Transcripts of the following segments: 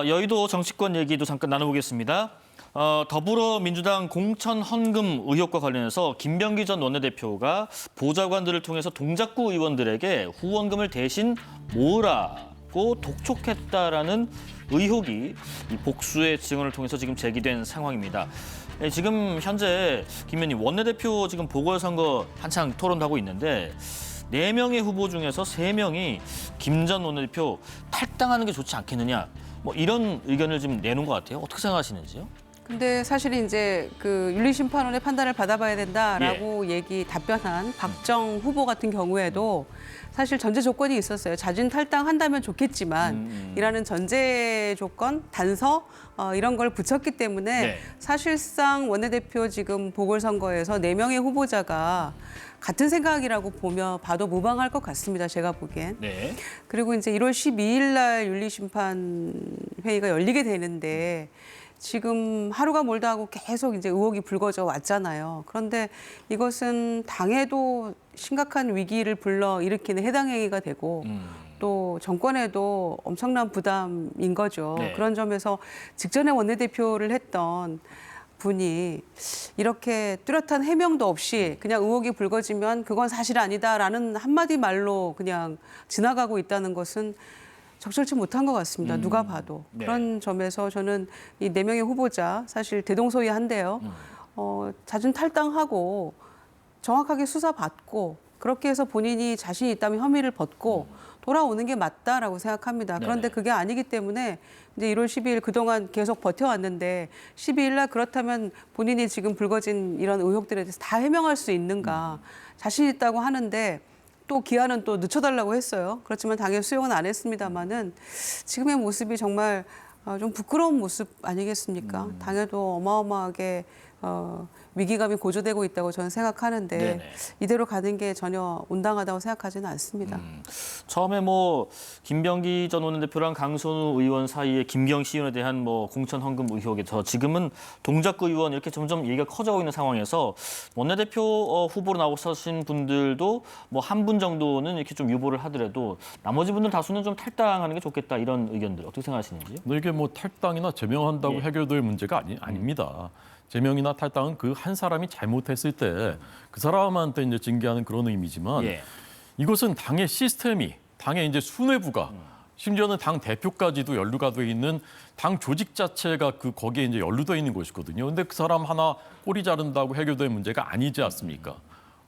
여의도 정치권 얘기도 잠깐 나눠보겠습니다. 더불어민주당 공천 헌금 의혹과 관련해서 김병기 전 원내대표가 보좌관들을 통해서 동작구 의원들에게 후원금을 대신 모으라고 독촉했다라는 의혹이 이 복수의 증언을 통해서 지금 제기된 상황입니다. 지금 현재 김 의원님 원내대표 지금 보궐선거 한창 토론도 하고 있는데 4명의 후보 중에서 3명이 김 전 원내대표 탈당하는 게 좋지 않겠느냐 뭐 이런 의견을 지금 내놓은 것 같아요. 어떻게 생각하시는지요? 근데 사실 이제 그 윤리심판원의 판단을 받아봐야 된다라고 답변한 박정 후보 같은 경우에도 사실 전제 조건이 있었어요. 자진 탈당한다면 좋겠지만 이라는 전제 조건, 단서 이런 걸 붙였기 때문에 사실상 원내대표 지금 보궐선거에서 4명의 후보자가 같은 생각이라고 봐도 무방할 것 같습니다. 제가 보기엔. 그리고 이제 1월 12일 날 윤리심판 회의가 열리게 되는데 지금 하루가 멀다 하고 계속 이제 의혹이 불거져 왔잖아요. 그런데 이것은 당에도 심각한 위기를 불러일으키는 해당 행위가 되고 또 정권에도 엄청난 부담인 거죠. 그런 점에서 직전에 원내대표를 했던 분이 이렇게 뚜렷한 해명도 없이 그냥 의혹이 불거지면 그건 사실 아니다라는 한마디 말로 그냥 지나가고 있다는 것은 적절치 못한 것 같습니다. 누가 봐도. 그런 점에서 저는 이 4명의 후보자 사실 대동소이한데요. 자진 탈당하고 정확하게 수사받고 그렇게 해서 본인이 자신이 있다면 혐의를 벗고 돌아오는 게 맞다라고 생각합니다. 그런데 그게 아니기 때문에 이제 1월 12일 그동안 계속 버텨왔는데 12일 날 그렇다면 본인이 지금 불거진 이런 의혹들에 대해서 다 해명할 수 있는가. 자신 있다고 하는데 또 기한은 또 늦춰달라고 했어요. 그렇지만 당연히 수용은 안 했습니다마는 지금의 모습이 정말 좀 부끄러운 모습 아니겠습니까? 당에도 어마어마하게 위기감이 고조되고 있다고 저는 생각하는데 이대로 가는 게 전혀 온당하다고 생각하지는 않습니다. 처음에 뭐 김병기 전 원내대표랑 강선우 의원 사이에 김경시 의원에 대한 뭐 공천 헌금 의혹에서 지금은 동작구 의원 이렇게 점점 얘기가 커져가고 있는 상황에서 원내대표 후보로 나오신 분들도 뭐 한 분 정도는 이렇게 좀 유보를 하더라도 나머지 분들 다수는 좀 탈당하는 게 좋겠다 이런 의견들 어떻게 생각하시는지요? 이게 뭐 탈당이나 제명한다고 해결될 문제가 아닙니다. 제명이나 탈당은 그 한 사람이 잘못했을 때 그 사람한테 이제 징계하는 그런 의미지만 이것은 당의 시스템이 당의 이제 수뇌부가 심지어는 당 대표까지도 연루가 돼 있는 당 조직 자체가 거기에 이제 연루돼 있는 것이거든요. 근데 그 사람 하나 꼬리 자른다고 해결될 문제가 아니지 않습니까?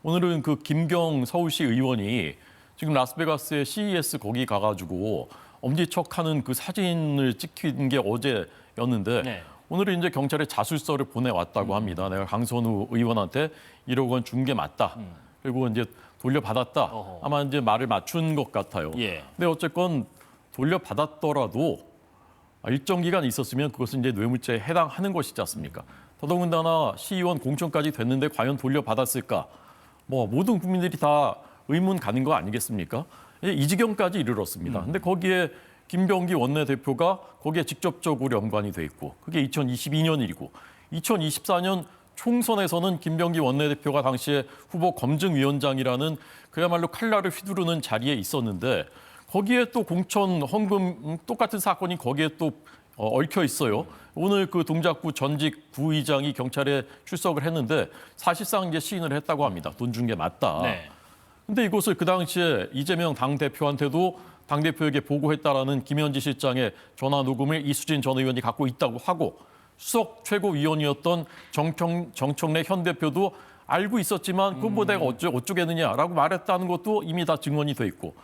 오늘은 그 김경 서울시 의원이 지금 라스베가스의 CES 거기 가가지고 엄지척하는 그 사진을 찍힌 게 어제였는데 오늘은 이제 경찰에 자술서를 보내왔다고 합니다. 내가 강선우 의원한테 1억 원 준 게 맞다. 그리고 이제 돌려받았다. 아마 이제 말을 맞춘 것 같아요. 근데 어쨌건 돌려받았더라도 일정 기간 있었으면 그것은 이제 뇌물죄에 해당하는 것이지 않습니까? 더더군다나 시의원 공천까지 됐는데 과연 돌려받았을까? 뭐 모든 국민들이 다 의문 가는 거 아니겠습니까? 이 지경까지 이르렀습니다. 근데 거기에 김병기 원내대표가 거기에 직접적으로 연관이 돼 있고 그게 2022년 일이고 2024년 총선에서는 김병기 원내대표가 당시에 후보 검증위원장이라는 그야말로 칼날을 휘두르는 자리에 있었는데 거기에 또 공천 헌금 똑같은 사건이 거기에 또 얽혀 있어요. 오늘 그 동작구 전직 부의장이 경찰에 출석을 했는데 사실상 이제 시인을 했다고 합니다. 돈 준 게 맞다. 근데 이것을 그 당시에 이재명 당대표한테도 당대표에게 보고했다라는 김현지 실장의 전화 녹음을 이수진 전 의원이 갖고 있다고 하고 수석 최고위원이었던 정청래 현 대표도 알고 있었지만 그건 뭐 내가 어쩌겠느냐라고 말했다는 것도 이미 다 증언이 돼 있고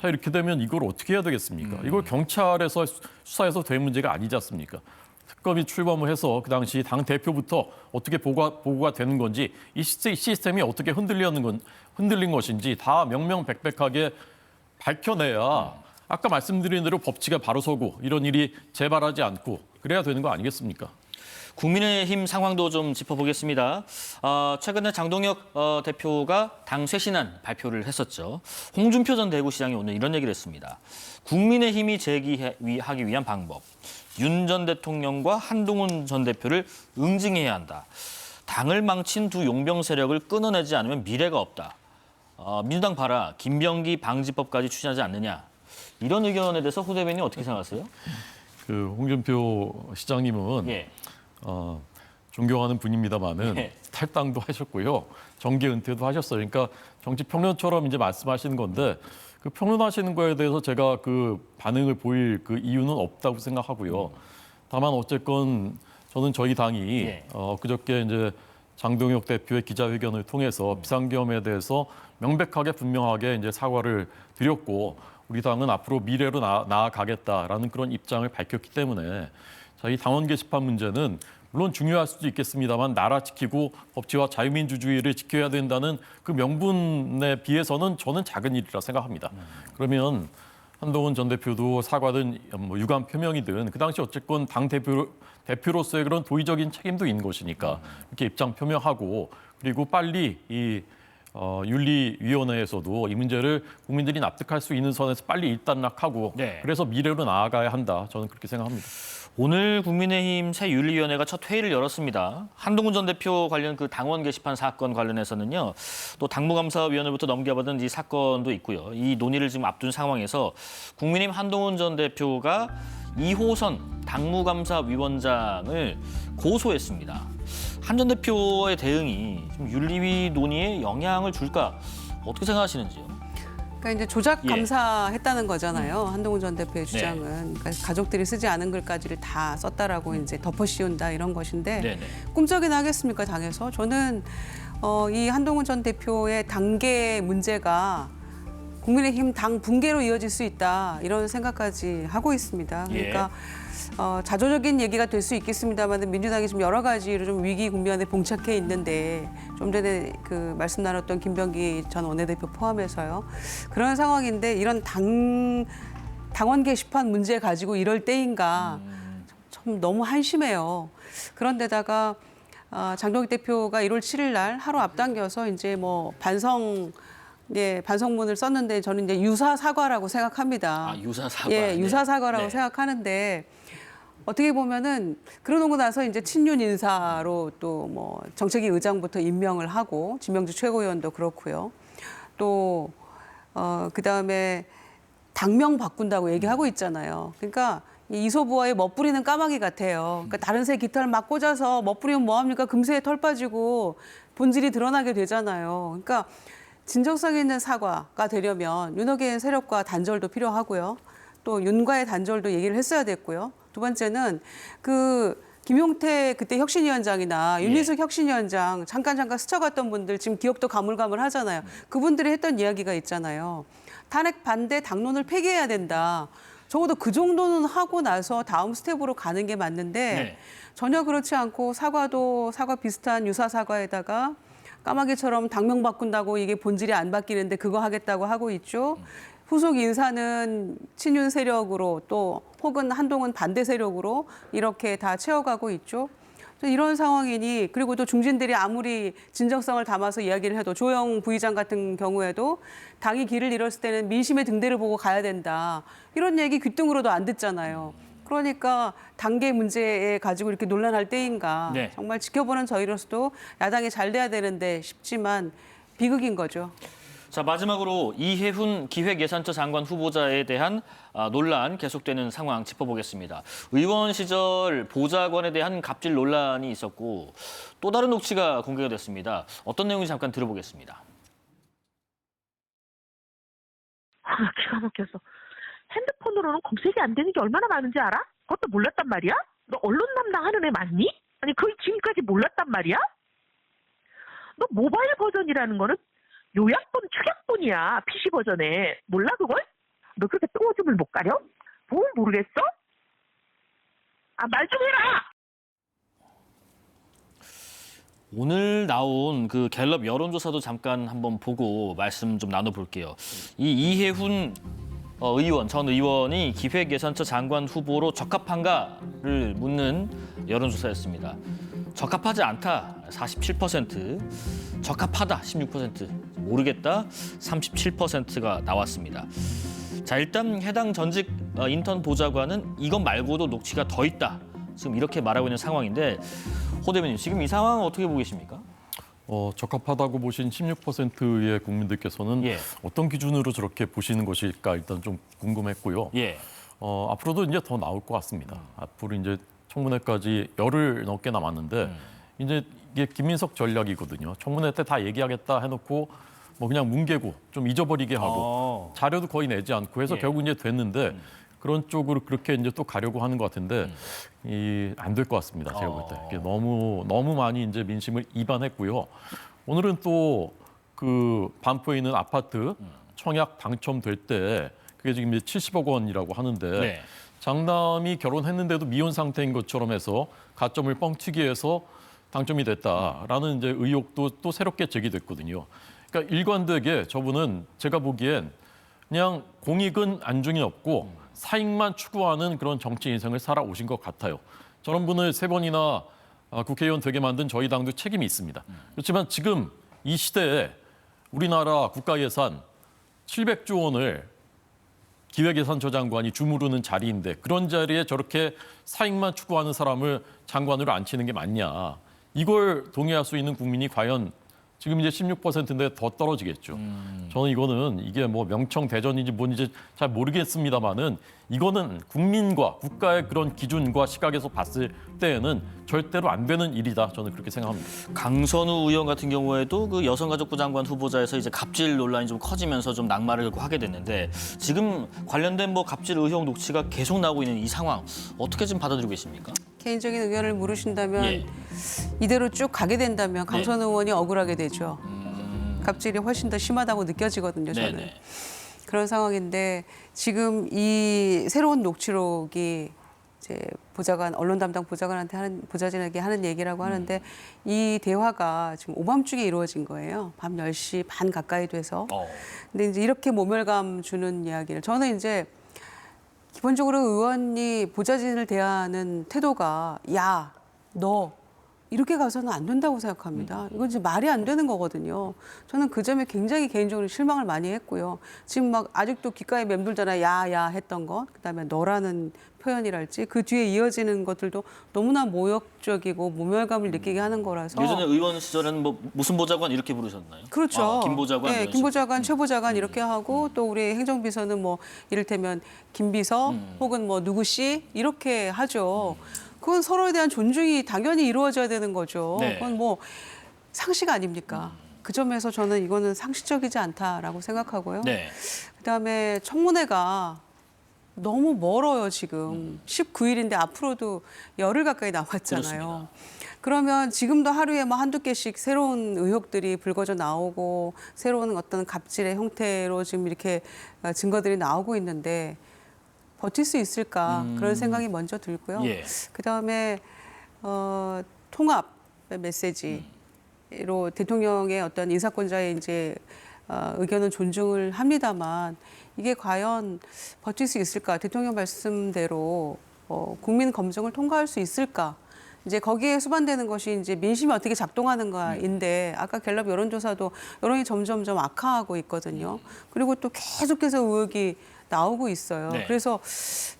자, 이렇게 되면 이걸 어떻게 해야 되겠습니까? 이걸 경찰에서 수사해서 될 문제가 아니지 않습니까? 특검이 출범을 해서 그 당시 당 대표부터 어떻게 보고가 되는 건지 이 시스템이 어떻게 흔들린 것인지 다 명명백백하게 밝혀내야 아까 말씀드린 대로 법치가 바로 서고 이런 일이 재발하지 않고 그래야 되는 거 아니겠습니까? 국민의힘 상황도 좀 짚어보겠습니다. 최근에 장동혁 대표가 당 쇄신안 발표를 했었죠. 홍준표 전 대구시장이 오늘 이런 얘기를 했습니다. 국민의힘이 재기하기 위한 방법. 윤 전 대통령과 한동훈 전 대표를 응징해야 한다. 당을 망친 두 용병 세력을 끊어내지 않으면 미래가 없다. 민주당 봐라, 김병기 방지법까지 추진하지 않느냐. 이런 의견에 대해서 후 대변인이 어떻게 생각하세요? 그 홍준표 시장님은 예. 존경하는 분입니다만은 예. 탈당도 하셨고요, 정계 은퇴도 하셨어요. 그러니까 정치 평론처럼 이제 말씀하시는 건데 그 평론하시는 거에 대해서 제가 그 반응을 보일 그 이유는 없다고 생각하고요. 다만 어쨌건 저는 저희 당이 예. 그저께 이제 장동혁 대표의 기자회견을 통해서 비상계엄에 대해서 명백하게 분명하게 이제 사과를 드렸고 우리 당은 앞으로 미래로 나아가겠다라는 그런 입장을 밝혔기 때문에 자, 이 당원 게시판 문제는 물론 중요할 수도 있겠습니다만 나라 지키고 법치와 자유민주주의를 지켜야 된다는 그 명분에 비해서는 저는 작은 일이라 생각합니다. 그러면 한동훈 전 대표도 사과든 뭐 유감 표명이든 그 당시 어쨌건 당 대표로서의 그런 도의적인 책임도 있는 것이니까 이렇게 입장 표명하고 그리고 빨리 이 윤리위원회에서도 이 문제를 국민들이 납득할 수 있는 선에서 빨리 일단락하고 네. 그래서 미래로 나아가야 한다. 저는 그렇게 생각합니다. 오늘 국민의힘 새 윤리위원회가 첫 회의를 열었습니다. 한동훈 전 대표 관련 그 당원 게시판 사건 관련해서는요. 또 당무감사위원회부터 넘겨받은 이 사건도 있고요. 이 논의를 지금 앞둔 상황에서 국민의힘 한동훈 전 대표가 2호선 당무감사위원장을 고소했습니다. 한 전 대표의 대응이 좀 윤리위 논의에 영향을 줄까? 어떻게 생각하시는지요? 그러니까 이제 조작 예. 감사했다는 거잖아요. 한동훈 전 대표의 주장은. 그러니까 가족들이 쓰지 않은 글까지를 다 썼다라고 이제 덮어씌운다 이런 것인데 네네. 꿈쩍이나 하겠습니까 당에서? 저는 이 한동훈 전 대표의 당계 문제가 국민의힘 당 붕괴로 이어질 수 있다 이런 생각까지 하고 있습니다. 그러니까 자조적인 얘기가 될 수 있겠습니다만 민주당이 지금 여러 가지로 좀 위기 국면에 봉착해 있는데 좀 전에 그 말씀 나눴던 김병기 전 원내대표 포함해서요. 그런 상황인데 이런 당원 게시판 문제 가지고 이럴 때인가 참 너무 한심해요. 그런데다가 장동혁 대표가 1월 7일 날 하루 앞당겨서 이제 뭐 반성문을 썼는데 저는 이제 유사 사과라고 생각합니다. 아, 유사 사과. 예, 유사 사과라고 네. 생각하는데 어떻게 보면은 그러고 나서 이제 친윤 인사로 또 뭐 정책위 의장부터 임명을 하고 진명주 최고위원도 그렇고요. 또 그다음에 당명 바꾼다고 얘기하고 있잖아요. 그러니까 이 이소부화에 멋부리는 까마귀 같아요. 그러니까 다른 새 깃털 막 꽂아서 멋부리면 뭐합니까? 금세에 털 빠지고 본질이 드러나게 되잖아요. 그러니까 진정성 있는 사과가 되려면 윤호계 세력과 단절도 필요하고요. 또 윤과의 단절도 얘기를 했어야 됐고요. 두 번째는 그 김용태 그때 혁신위원장이나 윤희숙 혁신위원장 잠깐 스쳐갔던 분들 지금 기억도 가물가물하잖아요. 그분들이 했던 이야기가 있잖아요. 탄핵 반대 당론을 폐기해야 된다. 적어도 그 정도는 하고 나서 다음 스텝으로 가는 게 맞는데 네. 전혀 그렇지 않고 사과도 사과 비슷한 유사 사과에다가 까마귀처럼 당명 바꾼다고 이게 본질이 안 바뀌는데 그거 하겠다고 하고 있죠. 후속 인사는 친윤 세력으로 또 혹은 한동훈 반대 세력으로 이렇게 다 채워가고 있죠. 이런 상황이니 그리고 또 중진들이 아무리 진정성을 담아서 이야기를 해도 조영 부의장 같은 경우에도 당이 길을 잃었을 때는 민심의 등대를 보고 가야 된다. 이런 얘기 귀등으로도 안 듣잖아요. 그러니까 단계 문제에 가지고 이렇게 논란할 때인가. 네. 정말 지켜보는 저희로서도 야당이 잘 돼야 되는데 싶지만 비극인 거죠. 자, 마지막으로 이해훈 기획예산처 장관 후보자에 대한 논란 계속되는 상황 짚어보겠습니다. 의원 시절 보좌관에 대한 갑질 논란이 있었고 또 다른 녹취가 공개가 됐습니다. 어떤 내용인지 잠깐 들어보겠습니다. 기가 막혀서. 핸드폰으로는 검색이 안 되는 게 얼마나 많은지 알아? 그것도 몰랐단 말이야? 너 언론 담당하는 애 맞니? 아니 그걸 지금까지 몰랐단 말이야? 너 모바일 버전이라는 거는 요약본, 축약본이야. PC 버전에. 몰라 그걸? 너 그렇게 똥오줌을 못 가려? 뭘 모르겠어? 말 좀 해라! 오늘 나온 그 갤럽 여론조사도 잠깐 한번 보고 말씀 좀 나눠볼게요. 이 이해훈 전 의원이 기획예산처 장관 후보로 적합한가를 묻는 여론조사였습니다. 적합하지 않다 47%, 적합하다 16%, 모르겠다 37%가 나왔습니다. 자, 일단 해당 전직 인턴 보좌관은 이것 말고도 녹취가 더 있다. 지금 이렇게 말하고 있는 상황인데 호 대변인 지금 이 상황 어떻게 보고 계십니까? 적합하다고 보신 16%의 국민들께서는 예. 어떤 기준으로 저렇게 보시는 것일까 일단 좀 궁금했고요. 예. 앞으로도 이제 더 나올 것 같습니다. 앞으로 이제 청문회까지 열흘 넘게 남았는데 이제 이게 김민석 전략이거든요. 청문회 때 다 얘기하겠다 해놓고 뭐 그냥 뭉개고 좀 잊어버리게 하고 자료도 거의 내지 않고 해서 예. 결국 이제 됐는데 그런 쪽으로 그렇게 이제 또 가려고 하는 것 같은데 안 될 것 같습니다. 제가 볼 때 이게 너무 많이 이제 민심을 이반했고요. 오늘은 또 그 반포에 있는 아파트 청약 당첨될 때 그게 지금 이제 70억 원이라고 하는데 네. 장남이 결혼했는데도 미혼 상태인 것처럼 해서 가점을 뻥튀기 해서 당첨이 됐다라는 이제 의혹도 또 새롭게 제기됐거든요. 그러니까 일관되게 저분은 제가 보기엔 그냥 공익은 안중이 없고 사익만 추구하는 그런 정치 인생을 살아오신 것 같아요. 저런 분을 3번이나 국회의원 되게 만든 저희 당도 책임이 있습니다. 그렇지만 지금 이 시대에 우리나라 국가 예산 700조 원을 기획예산처 장관이 주무르는 자리인데 그런 자리에 저렇게 사익만 추구하는 사람을 장관으로 앉히는 게 맞냐. 이걸 동의할 수 있는 국민이 과연 지금 이제 16%인데 더 떨어지겠죠. 저는 이거는 이게 뭐 명청 대전인지 뭔지 잘 모르겠습니다만은 이거는 국민과 국가의 그런 기준과 시각에서 봤을 때에는 절대로 안 되는 일이다. 저는 그렇게 생각합니다. 강선우 의원 같은 경우에도 그 여성가족부 장관 후보자에서 이제 갑질 논란이 좀 커지면서 좀 낙마를 하게 됐는데 지금 관련된 뭐 갑질 의혹 녹취가 계속 나오고 있는 이 상황 어떻게 좀 받아들이고 계십니까? 개인적인 의견을 물으신다면 예. 이대로 쭉 가게 된다면 강선우 의원이 억울하게 되죠. 갑질이 훨씬 더 심하다고 느껴지거든요. 저는. 네네. 그런 상황인데 지금 이 새로운 녹취록이 이제 보좌관 언론 담당 보좌진에게 하는 얘기라고 하는데 이 대화가 지금 오밤중에 이루어진 거예요. 밤 10시 반 가까이 돼서. 근데 이제 이렇게 모멸감 주는 이야기를 저는 이제 기본적으로 의원이 보좌진을 대하는 태도가 야, 너 이렇게 가서는 안 된다고 생각합니다. 이건 이제 말이 안 되는 거거든요. 저는 그 점에 굉장히 개인적으로 실망을 많이 했고요. 지금 막 아직도 귓가에 맴돌잖아요. 야 했던 것. 그다음에 너라는 표현이랄지 그 뒤에 이어지는 것들도 너무나 모욕적이고 모멸감을 느끼게 하는 거라서. 예전에 의원 시절에는 뭐 무슨 보좌관 이렇게 부르셨나요? 그렇죠. 김 보좌관. 네, 이런 김 식으로. 보좌관, 최 보좌관 이렇게 하고 또 우리 행정비서는 뭐 이를테면 김 비서 혹은 뭐 누구 씨 이렇게 하죠. 그건 서로에 대한 존중이 당연히 이루어져야 되는 거죠. 네. 그건 뭐 상식 아닙니까? 그 점에서 저는 이거는 상식적이지 않다라고 생각하고요. 네. 그다음에 청문회가 너무 멀어요, 지금. 19일인데 앞으로도 열흘 가까이 남았잖아요. 그렇습니다. 그러면 지금도 하루에 뭐 한두 개씩 새로운 의혹들이 불거져 나오고 새로운 어떤 갑질의 형태로 지금 이렇게 증거들이 나오고 있는데 버틸 수 있을까 그런 생각이 먼저 들고요. 예. 그다음에 통합 메시지로 대통령의 어떤 인사권자의 이제 의견은 존중을 합니다만 이게 과연 버틸 수 있을까? 대통령 말씀대로 국민 검증을 통과할 수 있을까? 이제 거기에 수반되는 것이 이제 민심이 어떻게 작동하는가인데 아까 갤럽 여론조사도 여론이 점점점 악화하고 있거든요. 그리고 또 계속해서 의혹이 나오고 있어요. 네. 그래서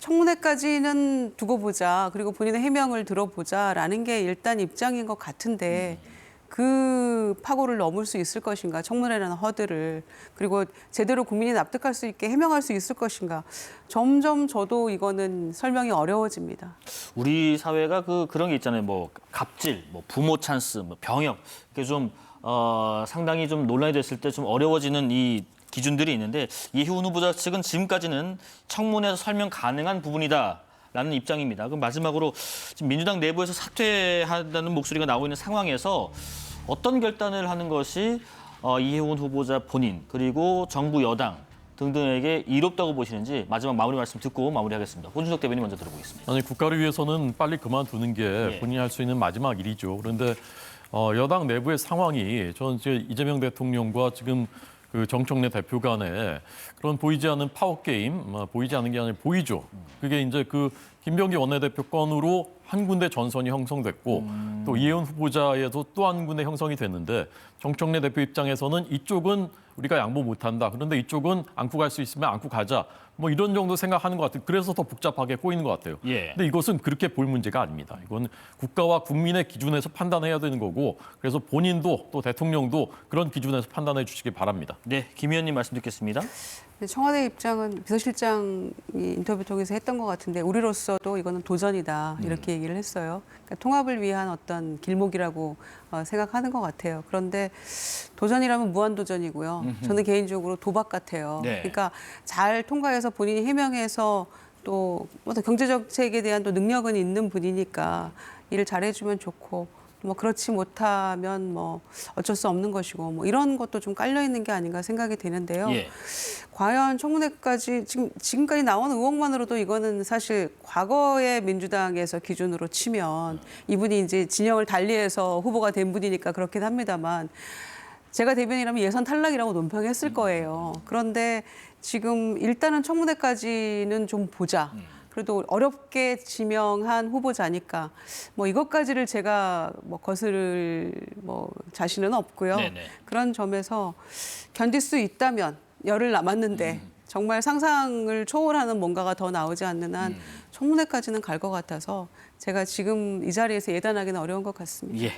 청문회까지는 두고 보자. 그리고 본인의 해명을 들어보자라는 게 일단 입장인 것 같은데 그 파고를 넘을 수 있을 것인가. 청문회라는 허들을. 그리고 제대로 국민이 납득할 수 있게 해명할 수 있을 것인가. 점점 저도 이거는 설명이 어려워집니다. 우리 사회가 그런 게 있잖아요. 뭐 갑질, 뭐 부모 찬스, 뭐 병역 이렇게 좀 상당히 좀 논란이 됐을 때 좀 어려워지는 이 기준들이 있는데 이혜훈 후보자 측은 지금까지는 청문회에서 설명 가능한 부분이다라는 입장입니다. 그럼 마지막으로 지금 민주당 내부에서 사퇴한다는 목소리가 나오고 있는 상황에서 어떤 결단을 하는 것이 이혜훈 후보자 본인 그리고 정부 여당 등등에게 이롭다고 보시는지 마지막 마무리 말씀 듣고 마무리하겠습니다. 홍준석 대변인 먼저 들어보겠습니다. 아니 국가를 위해서는 빨리 그만두는 게 예. 본인이 할 수 있는 마지막 일이죠. 그런데 여당 내부의 상황이 저는 이제 이재명 대통령과 지금 그 정청래 대표 간에 그런 보이지 않는 파워 게임, 보이지 않는 게 아니라 보이죠. 그게 이제 그 김병기 원내대표 건으로 한 군데 전선이 형성됐고 또 이혜훈 후보자에도 또 한 군데 형성이 됐는데 정청래 대표 입장에서는 이쪽은 우리가 양보 못한다. 그런데 이쪽은 안고 갈 수 있으면 안고 가자. 뭐 이런 정도 생각하는 것 같아요. 그래서 더 복잡하게 꼬이는 것 같아요. 예. 근데 이것은 그렇게 볼 문제가 아닙니다. 이건 국가와 국민의 기준에서 판단해야 되는 거고 그래서 본인도 또 대통령도 그런 기준에서 판단해 주시기 바랍니다. 네, 김 의원님 말씀 듣겠습니다. 청와대 입장은 비서실장이 인터뷰 통해서 했던 것 같은데 우리로서도 이거는 도전이다 이렇게 얘기를 했어요. 그러니까 통합을 위한 어떤 길목이라고 생각하는 것 같아요. 그런데 도전이라면 무한도전이고요. 저는 개인적으로 도박 같아요. 네. 그러니까 잘 통과해서 본인이 해명해서 또 어떤 경제정책에 대한 또 능력은 있는 분이니까 일을 잘해주면 좋고 뭐 그렇지 못하면 뭐 어쩔 수 없는 것이고 뭐 이런 것도 좀 깔려 있는 게 아닌가 생각이 되는데요. 예. 과연 청문회까지 지금까지 나온 의혹만으로도 이거는 사실 과거의 민주당에서 기준으로 치면 이분이 이제 진영을 달리해서 후보가 된 분이니까 그렇긴 합니다만 제가 대변이라면 예선 탈락이라고 논평했을 거예요. 그런데 지금 일단은 청문회까지는 좀 보자. 그래도 어렵게 지명한 후보자니까 뭐 이것까지를 제가 뭐 거스를 뭐 자신은 없고요. 네네. 그런 점에서 견딜 수 있다면 열흘 남았는데 정말 상상을 초월하는 뭔가가 더 나오지 않는 한 청문회까지는 갈 것 같아서 제가 지금 이 자리에서 예단하기는 어려운 것 같습니다. 예.